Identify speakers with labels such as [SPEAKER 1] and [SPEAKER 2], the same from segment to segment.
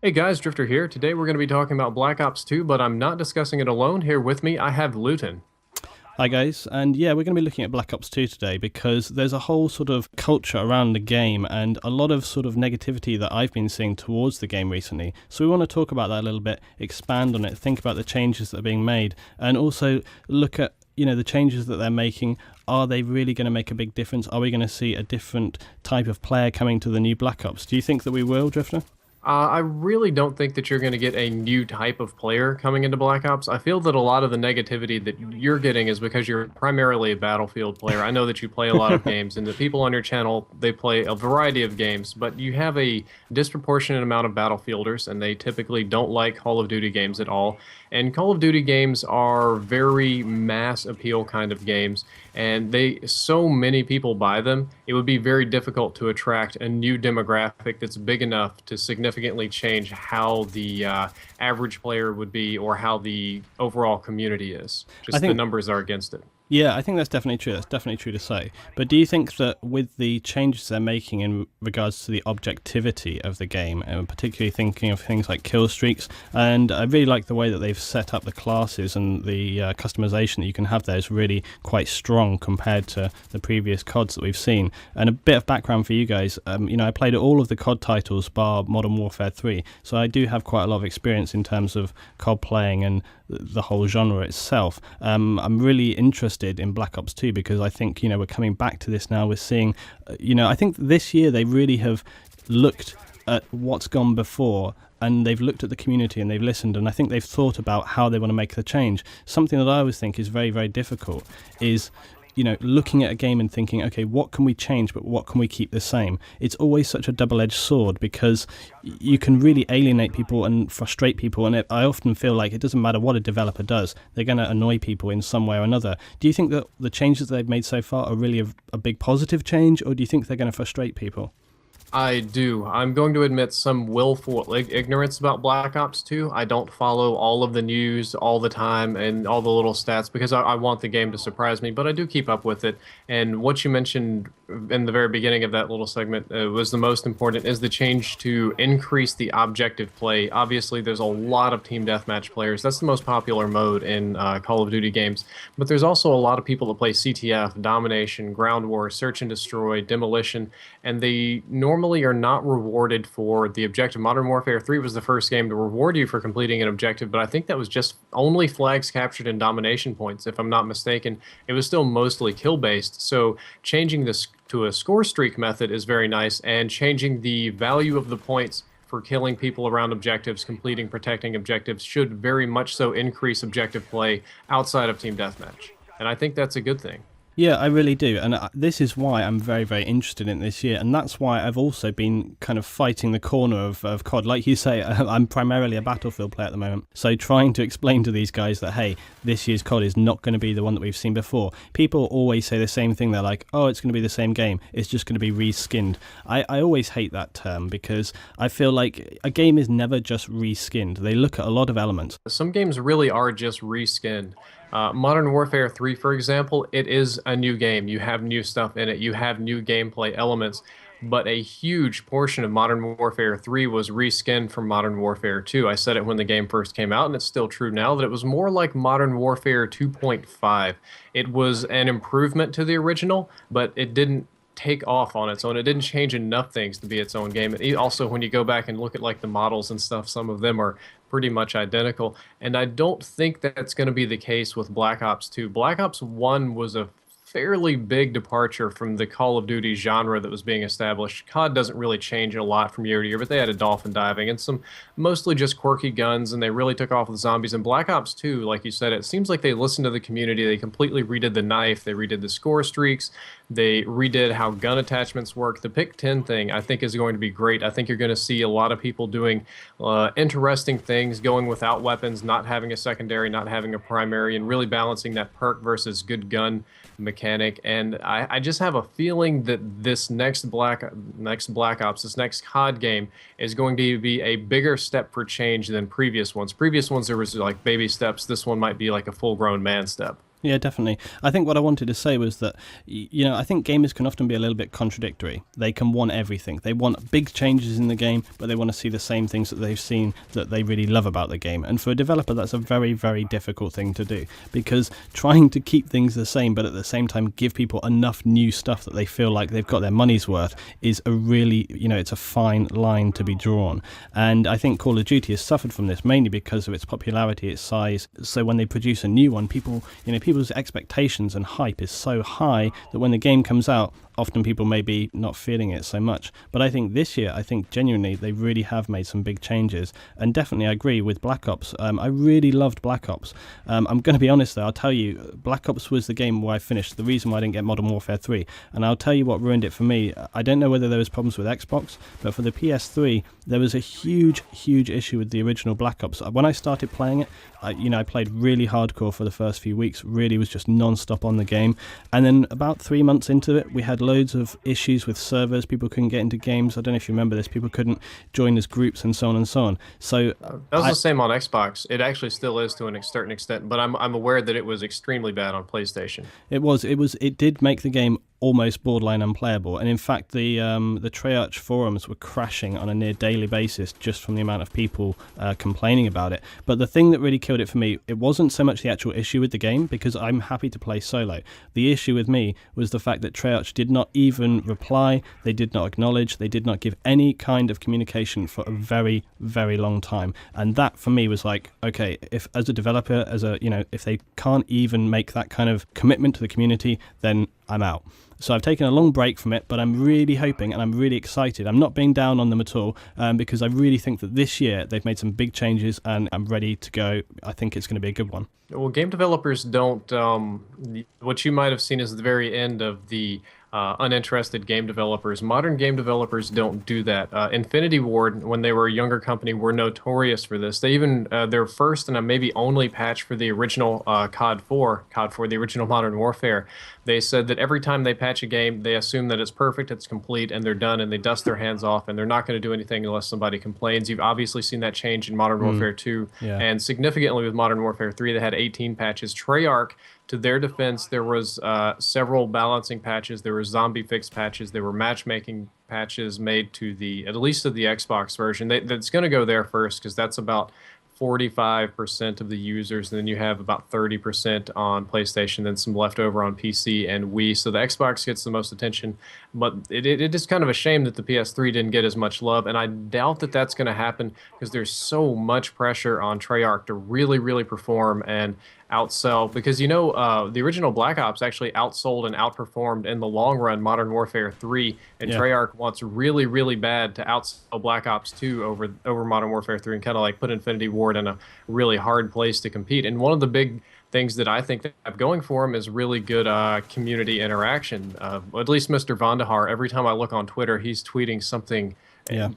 [SPEAKER 1] Hey guys, Drifter here. Today we're going to be talking about Black Ops 2, but I'm not discussing it alone. Here with me, I have Leutin.
[SPEAKER 2] Hi guys, and yeah, we're going to be looking at Black Ops 2 today because there's a whole sort of culture around the game and a lot of sort of negativity that I've been seeing towards the game recently. So we want to talk about that a little bit, expand on it, think about the changes that are being made, and also look at the changes that they're making. Are they really going to make a big difference? Are we going to see a different type of player coming to the new Black Ops? Do you think that we will, Drifter?
[SPEAKER 1] I really don't think that you're going to get a new type of player coming into Black Ops. I feel that a lot of the negativity that you're getting is because you're primarily a Battlefield player. I know that you play a lot of games, and the people on your channel, they play a variety of games, but you have a disproportionate amount of Battlefielders, and they typically don't like Call of Duty games at all. And Call of Duty games are very mass appeal kind of games, and so many people buy them, it would be very difficult to attract a new demographic that's big enough to significantly change how the average player would be or how the overall community is.
[SPEAKER 2] I
[SPEAKER 1] Just the
[SPEAKER 2] think
[SPEAKER 1] numbers are against it.
[SPEAKER 2] Yeah, I think that's definitely true. That's definitely true to say. But do you think that with the changes they're making in regards to the objectivity of the game, and particularly thinking of things like kill streaks, and I really like the way that they've set up the classes and the customization that you can have there is really quite strong compared to the previous CODs that we've seen. And a bit of background for you guys, I played all of the COD titles bar Modern Warfare 3, so I do have quite a lot of experience in terms of COD playing and the whole genre itself. I'm really interested in Black Ops 2 because I think we're coming back to this now. We're seeing I think this year they really have looked at what's gone before, and they've looked at the community and they've listened, and I think they've thought about how they want to make the change. Something that I always think is very, very difficult is looking at a game and thinking, okay, what can we change, but what can we keep the same? It's always such a double-edged sword because you can really alienate people and frustrate people, and I often feel like it doesn't matter what a developer does, they're going to annoy people in some way or another. Do you think that the changes they've made so far are really a big positive change, or do you think they're going to frustrate people?
[SPEAKER 1] I do. I'm going to admit some willful ignorance about Black Ops 2. I don't follow all of the news all the time and all the little stats because I want the game to surprise me, but I do keep up with it. And what you mentioned in the very beginning of that little segment was the most important, is the change to increase the objective play. Obviously, there's a lot of team deathmatch players. That's the most popular mode in Call of Duty games. But there's also a lot of people that play CTF, Domination, Ground War, Search and Destroy, Demolition, and they normally are not rewarded for the objective. Modern Warfare 3 was the first game to reward you for completing an objective, but I think that was just only flags captured in domination points, if I'm not mistaken. It was still mostly kill-based, so changing this to a score streak method is very nice, and changing the value of the points for killing people around objectives, completing, protecting objectives, should very much so increase objective play outside of Team Deathmatch. And I think that's a good thing.
[SPEAKER 2] Yeah, I really do. And this is why I'm very, very interested in this year. And that's why I've also been kind of fighting the corner of COD. Like you say, I'm primarily a Battlefield player at the moment. So trying to explain to these guys that, hey, this year's COD is not going to be the one that we've seen before. People always say the same thing. They're like, oh, it's going to be the same game. It's just going to be reskinned. I always hate that term because I feel like a game is never just reskinned. They look at a lot of elements.
[SPEAKER 1] Some games really are just reskinned. Modern Warfare 3, for example, it is a new game. You have new stuff in it. You have new gameplay elements. But a huge portion of Modern Warfare 3 was reskinned from Modern Warfare 2. I said it when the game first came out, and it's still true now, that it was more like Modern Warfare 2.5. It was an improvement to the original, but it didn't take off on its own. It didn't change enough things to be its own game. And also, when you go back and look at like the models and stuff, some of them are pretty much identical. And I don't think that's going to be the case with Black Ops 2. Black Ops 1 was a fairly big departure from the Call of Duty genre that was being established. COD doesn't really change a lot from year to year, but they had a dolphin diving and some mostly just quirky guns, and they really took off with zombies. And Black Ops 2, like you said, it seems like they listened to the community. They completely redid the knife. They redid the score streaks. They redid how gun attachments work. The pick 10 thing, I think, is going to be great. I think you're going to see a lot of people doing interesting things, going without weapons, not having a secondary, not having a primary, and really balancing that perk versus good gun mechanic. And I just have a feeling that this next Black Ops, this next COD game is going to be a bigger step for change than previous ones. Previous ones, there was like baby steps. This one might be like a full-grown man step.
[SPEAKER 2] Yeah, definitely. I think what I wanted to say was that, I think gamers can often be a little bit contradictory. They can want everything. They want big changes in the game, but they want to see the same things that they've seen that they really love about the game. And for a developer, that's a very, very difficult thing to do, because trying to keep things the same, but at the same time give people enough new stuff that they feel like they've got their money's worth is a really, it's a fine line to be drawn. And I think Call of Duty has suffered from this mainly because of its popularity, its size. So when they produce a new one, people's expectations and hype is so high that when the game comes out, often people may be not feeling it so much. But I think this year, genuinely, they really have made some big changes. And definitely, I agree with Black Ops. I really loved Black Ops. I'm going to be honest, though. I'll tell you, Black Ops was the game where I finished, the reason why I didn't get Modern Warfare 3. And I'll tell you what ruined it for me. I don't know whether there was problems with Xbox, but for the PS3, there was a huge, huge issue with the original Black Ops. When I started playing it, I played really hardcore for the first few weeks, really was just non-stop on the game. And then about 3 months into it, we had loads of issues with servers. People couldn't get into games. I don't know if you remember this. People couldn't join as groups and so on and so on. So
[SPEAKER 1] that was the same on Xbox. It actually still is to a certain extent, but I'm aware that it was extremely bad on PlayStation.
[SPEAKER 2] It did make the game almost borderline unplayable, and in fact the Treyarch forums were crashing on a near daily basis just from the amount of people complaining about it. But the thing that really killed it for me, it wasn't so much the actual issue with the game, because I'm happy to play solo. The issue with me was the fact that Treyarch did not even reply, they did not acknowledge, they did not give any kind of communication for a very, very long time. And that for me was like, okay, if as a developer, if they can't even make that kind of commitment to the community, then I'm out. So I've taken a long break from it, but I'm really hoping and I'm really excited. I'm not being down on them at all, because I really think that this year they've made some big changes and I'm ready to go. I think it's going to be a good one.
[SPEAKER 1] Well, game developers don't, what you might have seen is the very end of the uninterested game developers. Modern game developers don't do that. Infinity Ward, when they were a younger company, were notorious for this. They even, their first and maybe only patch for the original COD 4, the original Modern Warfare, they said that every time they patch a game, they assume that it's perfect, it's complete, and they're done, and they dust their hands off, and they're not going to do anything unless somebody complains. You've obviously seen that change in Modern Warfare 2,
[SPEAKER 2] yeah.
[SPEAKER 1] And significantly with Modern Warfare 3, they had 18 patches. Treyarch, to their defense, there was several balancing patches, there were zombie fix patches, there were matchmaking patches made to at least to the Xbox version. That's going to go there first, because that's about 45% of the users, and then you have about 30% on PlayStation, then some left over on PC and Wii. So the Xbox gets the most attention, but it is kind of a shame that the PS3 didn't get as much love, and I doubt that that's going to happen because there's so much pressure on Treyarch to really, really perform and outsell, because the original Black Ops actually outsold and outperformed in the long run Modern Warfare 3, and yeah. Treyarch wants really, really bad to outsell Black Ops 2 over Modern Warfare 3 and kind of like put Infinity Ward in a really hard place to compete. And one of the big things that I think they have going for them is really good community interaction. At least Mr. Vandahar, every time I look on Twitter, he's tweeting something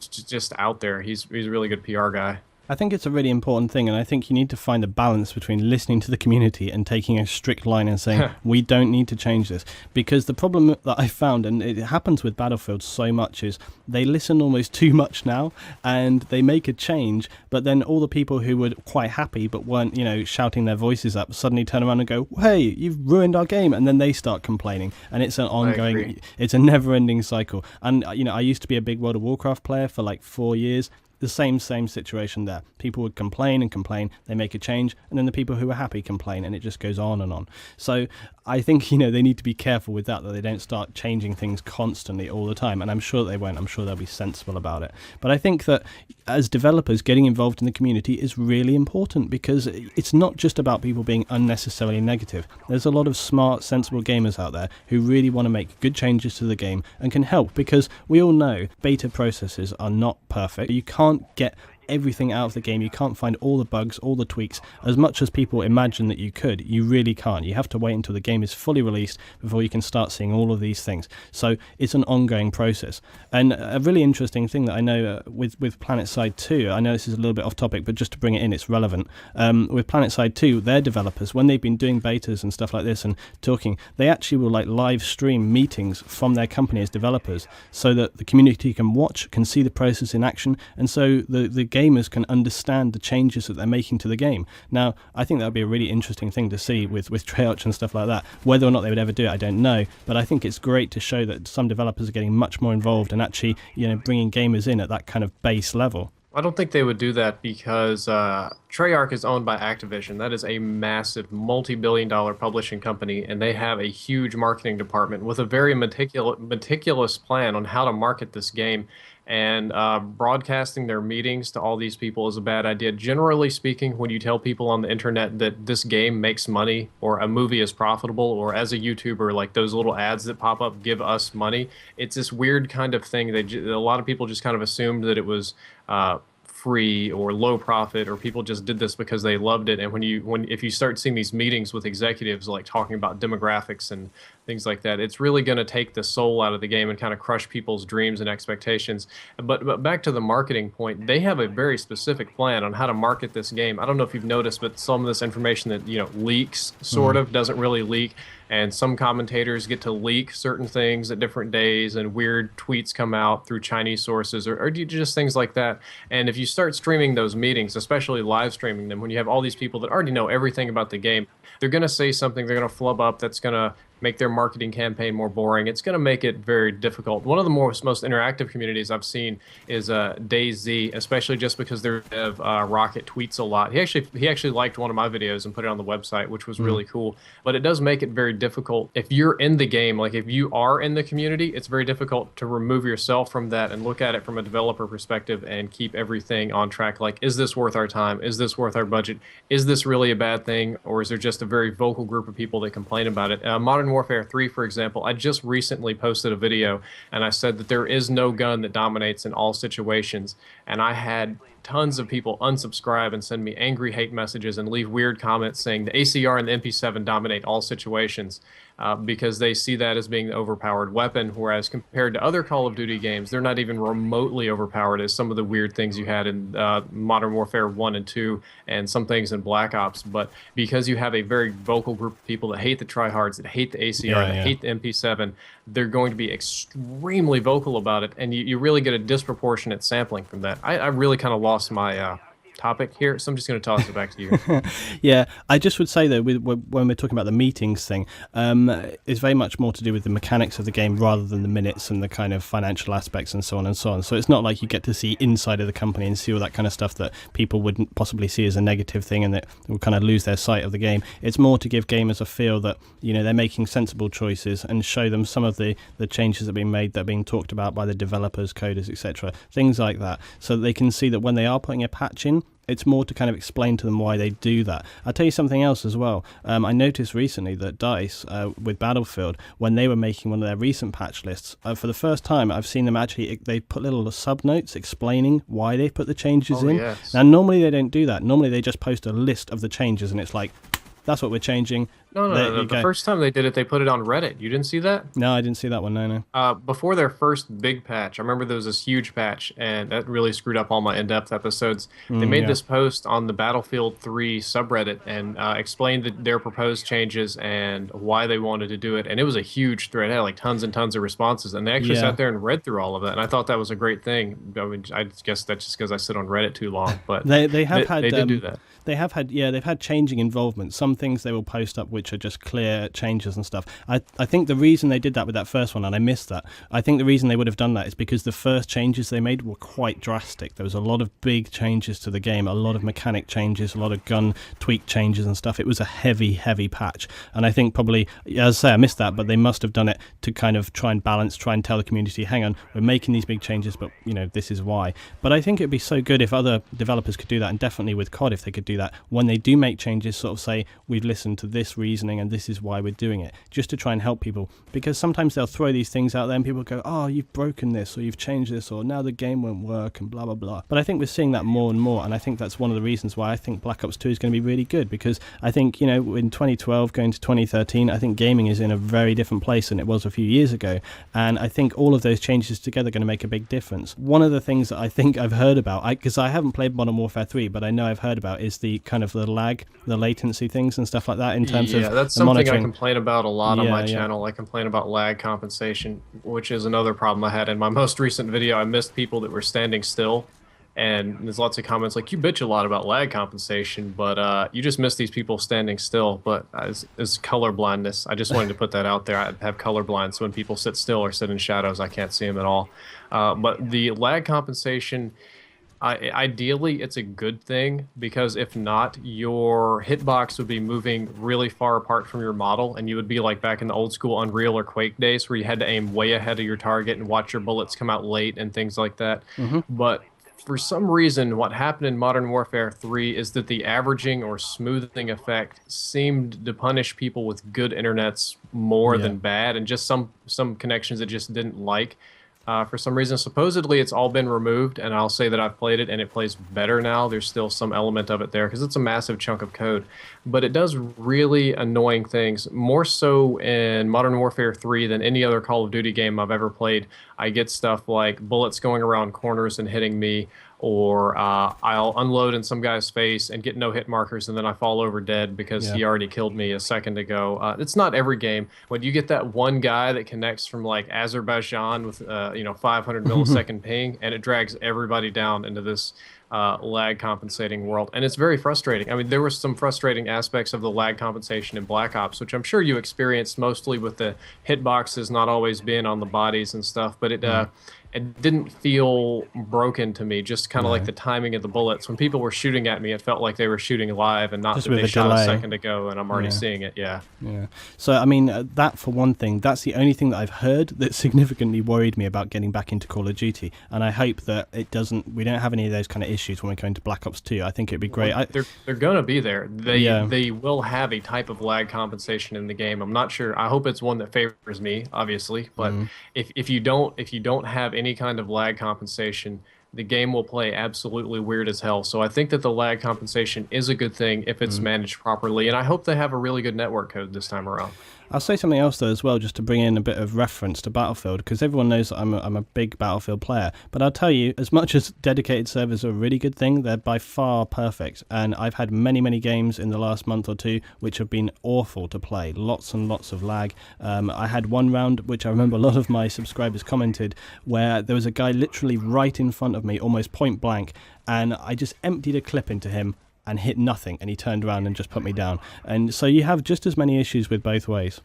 [SPEAKER 1] just out there. He's a really good PR guy.
[SPEAKER 2] I think it's a really important thing, and I think you need to find a balance between listening to the community and taking a strict line and saying, we don't need to change this. Because the problem that I found, and it happens with Battlefield so much, is they listen almost too much now, and they make a change, but then all the people who were quite happy but weren't, shouting their voices up, suddenly turn around and go, hey, you've ruined our game, and then they start complaining. And it's an ongoing, it's a never-ending cycle. And, I used to be a big World of Warcraft player for like 4 years. The same situation there. People would complain and complain, they make a change, and then the people who are happy complain, and it just goes on and on. So I think, they need to be careful with that they don't start changing things constantly all the time, and I'm sure they won't. I'm sure they'll be sensible about it. But I think that as developers, getting involved in the community is really important, because it's not just about people being unnecessarily negative. There's a lot of smart, sensible gamers out there who really want to make good changes to the game and can help, because we all know beta processes are not perfect. You can't get everything out of the game. You can't find all the bugs, all the tweaks, as much as people imagine that you could. You really can't. You have to wait until the game is fully released before you can start seeing all of these things. So it's an ongoing process. And a really interesting thing that I know with PlanetSide 2, I know this is a little bit off topic, but just to bring it in, it's relevant. With PlanetSide 2, their developers, when they've been doing betas and stuff like this and talking, they actually will live stream meetings from their company as developers, so that the community can watch, can see the process in action, and so the gamers can understand the changes that they're making to the game. Now, I think that would be a really interesting thing to see with Treyarch and stuff like that. Whether or not they would ever do it, I don't know, but I think it's great to show that some developers are getting much more involved and actually, bringing gamers in at that kind of base level.
[SPEAKER 1] I don't think they would do that because Treyarch is owned by Activision. That is a massive multi-billion-dollar publishing company, and they have a huge marketing department with a very meticulous plan on how to market this game. And broadcasting their meetings to all these people is a bad idea. Generally speaking, when you tell people on the internet that this game makes money or a movie is profitable, or as a YouTuber, like those little ads that pop up, give us money, it's this weird kind of thing. A lot of people just kind of assumed that it was free or low profit, or people just did this because they loved it. And if you start seeing these meetings with executives like talking about demographics and things like that, it's really going to take the soul out of the game and kind of crush people's dreams and expectations. But back to the marketing point, they have a very specific plan on how to market this game. I don't know if you've noticed, but some of this information that leaks sort of doesn't really leak. And some commentators get to leak certain things at different days, and weird tweets come out through Chinese sources, or just things like that. And if you start streaming those meetings, especially live streaming them, when you have all these people that already know everything about the game, they're going to say something, they're going to flub up, that's going to make their marketing campaign more boring. It's going to make it very difficult. One of the most interactive communities I've seen is DayZ, especially just because their dev Rocket tweets a lot. He actually liked one of my videos and put it on the website, which was really cool. But it does make it very difficult if you're in the game. Like if you are in the community, it's very difficult to remove yourself from that and look at it from a developer perspective and keep everything on track. Like, is this worth our time? Is this worth our budget? Is this really a bad thing, or is there just a very vocal group of people that complain about it? Modern Warfare 3, for example, I just recently posted a video and I said that there is no gun that dominates in all situations, and I had tons of people unsubscribe and send me angry hate messages and leave weird comments saying the ACR and the MP7 dominate all situations, because they see that as being the overpowered weapon, whereas compared to other Call of Duty games, they're not even remotely overpowered as some of the weird things you had in Modern Warfare 1 and 2 and some things in Black Ops. But because you have a very vocal group of people that hate the tryhards, that hate the ACR, that hate the MP7, they're going to be extremely vocal about it, and you really get a disproportionate sampling from that. I really kind of lost my topic here, so I'm just going to toss it back to you.
[SPEAKER 2] Yeah, I just would say though, when we're talking about the meetings thing, it's very much more to do with the mechanics of the game rather than the minutes and the kind of financial aspects and so on and so on. So it's not like you get to see inside of the company and see all that kind of stuff that people wouldn't possibly see as a negative thing and that will kind of lose their sight of the game. It's more to give gamers a feel that they're making sensible choices and show them some of the changes that are being made, that are being talked about by the developers, coders, etc., things like that, so that they can see that when they are putting a patch in, it's more to kind of explain to them why they do that. I'll tell you something else as well. I noticed recently that DICE, with Battlefield, when they were making one of their recent patch lists, for the first time I've seen them actually, they put little sub-notes explaining why they put the changes in.
[SPEAKER 1] Yes.
[SPEAKER 2] Now, normally they don't do that. Normally they just post a list of the changes and it's like, that's what we're changing.
[SPEAKER 1] No. The first time they did it, they put it on Reddit. You didn't see that?
[SPEAKER 2] No, I didn't see that one. No.
[SPEAKER 1] Before their first big patch, I remember there was this huge patch, and that really screwed up all my in-depth episodes. They made this post on the Battlefield 3 subreddit and explained their proposed changes and why they wanted to do it. And it was a huge thread. It had like tons and tons of responses, and they actually sat there and read through all of it. And I thought that was a great thing. I mean, I guess that's just because I sit on Reddit too long. But
[SPEAKER 2] they did
[SPEAKER 1] do that.
[SPEAKER 2] They've had changing involvement. Some things they will post up which are just clear changes and stuff. I think the reason they did that with that first one, and I missed that, I think the reason they would have done that is because the first changes they made were quite drastic. There was a lot of big changes to the game, a lot of mechanic changes, a lot of gun tweak changes and stuff. It was a heavy patch, and I think probably, as I say, I missed that, but they must have done it to kind of try and balance, try and tell the community, hang on, we're making these big changes, but this is why. But I think it'd be so good if other developers could do that, and definitely with COD if they could do that, when they do make changes, sort of say, we've listened to this reasoning and this is why we're doing it, just to try and help people. Because sometimes they'll throw these things out there and people go, oh, you've broken this, or you've changed this, or now the game won't work, and blah blah blah. But I think we're seeing that more and more, and I think that's one of the reasons why I think Black Ops 2 is going to be really good, because I think in 2012 going to 2013, I think gaming is in a very different place than it was a few years ago, and I think all of those changes together are going to make a big difference. One of the things that I think I've heard about, because I haven't played Modern Warfare 3, but I know I've heard about, is the kind of the lag, the latency things and stuff like that in terms of
[SPEAKER 1] that's
[SPEAKER 2] the
[SPEAKER 1] something
[SPEAKER 2] monitoring.
[SPEAKER 1] I complain about a lot on my channel. I complain about lag compensation, which is another problem I had in my most recent video. I missed people that were standing still And there's lots of comments like, you bitch a lot about lag compensation, but you just miss these people standing still. But as color blindness, I just wanted to put that out there. I have color blind, so when people sit still or sit in shadows, I can't see them at all. But the lag compensation, ideally, it's a good thing because if not, your hitbox would be moving really far apart from your model, and you would be like back in the old school Unreal or Quake days where you had to aim way ahead of your target and watch your bullets come out late and things like that.
[SPEAKER 2] Hmm.
[SPEAKER 1] But for some reason, what happened in Modern Warfare 3 is that the averaging or smoothing effect seemed to punish people with good internets more
[SPEAKER 2] Yeah.
[SPEAKER 1] than bad, and just some connections it just didn't like. For some reason, supposedly it's all been removed, and I'll say that I've played it and it plays better now. There's still some element of it there because it's a massive chunk of code, but it does really annoying things, more so in Modern Warfare 3 than any other Call of Duty game I've ever played. I get stuff like bullets going around corners and hitting me, or I'll unload in some guy's face and get no hit markers, and then I fall over dead because
[SPEAKER 2] Yeah.
[SPEAKER 1] he already killed me a second ago. It's not every game. When you get that one guy that connects from like Azerbaijan with 500 millisecond ping, and it drags everybody down into this lag compensating world, and it's very frustrating. I mean, there were some frustrating aspects of the lag compensation in Black Ops, which I'm sure you experienced mostly with the hitboxes not always being on the bodies and stuff, but
[SPEAKER 2] Mm.
[SPEAKER 1] it didn't feel broken to me, just kind of like
[SPEAKER 2] No.
[SPEAKER 1] the timing of the bullets. When people were shooting at me, it felt like they were shooting live and not
[SPEAKER 2] Just
[SPEAKER 1] that
[SPEAKER 2] with
[SPEAKER 1] they
[SPEAKER 2] a
[SPEAKER 1] shot a
[SPEAKER 2] delay.
[SPEAKER 1] second ago and I'm already
[SPEAKER 2] Yeah.
[SPEAKER 1] seeing it. Yeah.
[SPEAKER 2] Yeah. So, I mean, that for one thing, that's the only thing that I've heard that significantly worried me about getting back into Call of Duty. And I hope that we don't have any of those kind of issues when we go into Black Ops 2. I think it'd be great.
[SPEAKER 1] Well, they're gonna be there.
[SPEAKER 2] Yeah.
[SPEAKER 1] They will have a type of lag compensation in the game. I'm not sure. I hope it's one that favors me, obviously. But
[SPEAKER 2] Mm.
[SPEAKER 1] if you don't have any kind of lag compensation, the game will play absolutely weird as hell. So I think that the lag compensation is a good thing if it's
[SPEAKER 2] Mm.
[SPEAKER 1] managed properly, and I hope they have a really good network code this time around.
[SPEAKER 2] I'll say something else though as well, just to bring in a bit of reference to Battlefield, because everyone knows that I'm a big Battlefield player. But I'll tell you, as much as dedicated servers are a really good thing, they're by far perfect. And I've had many games in the last month or two which have been awful to play. Lots and lots of lag. I had one round which I remember a lot of my subscribers commented, where there was a guy literally right in front of me, almost point blank, and I just emptied a clip into him and hit nothing, and he turned around and just put me down. And so you have just as many issues with both ways.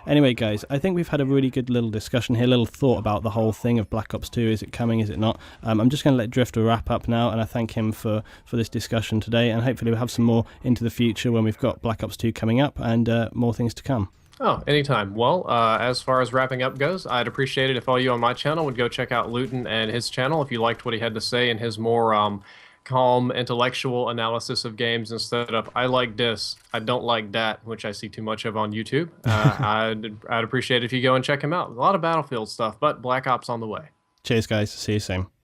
[SPEAKER 2] Anyway, guys, I think we've had a really good little discussion here, little thought about the whole thing of Black Ops 2. Is it coming? Is it not? I'm just going to let Drifter wrap up now, and I thank him for this discussion today, and hopefully we'll have some more into the future when we've got Black Ops 2 coming up and more things to come.
[SPEAKER 1] Oh, anytime. Well, as far as wrapping up goes, I'd appreciate it if all you on my channel would go check out Leutin and his channel if you liked what he had to say and his more calm intellectual analysis of games instead of "I like this, I don't like that," which I see too much of on YouTube. I'd appreciate it if you go and check him out. A lot of Battlefield stuff, but Black Ops on the way.
[SPEAKER 2] Cheers, guys. See you soon.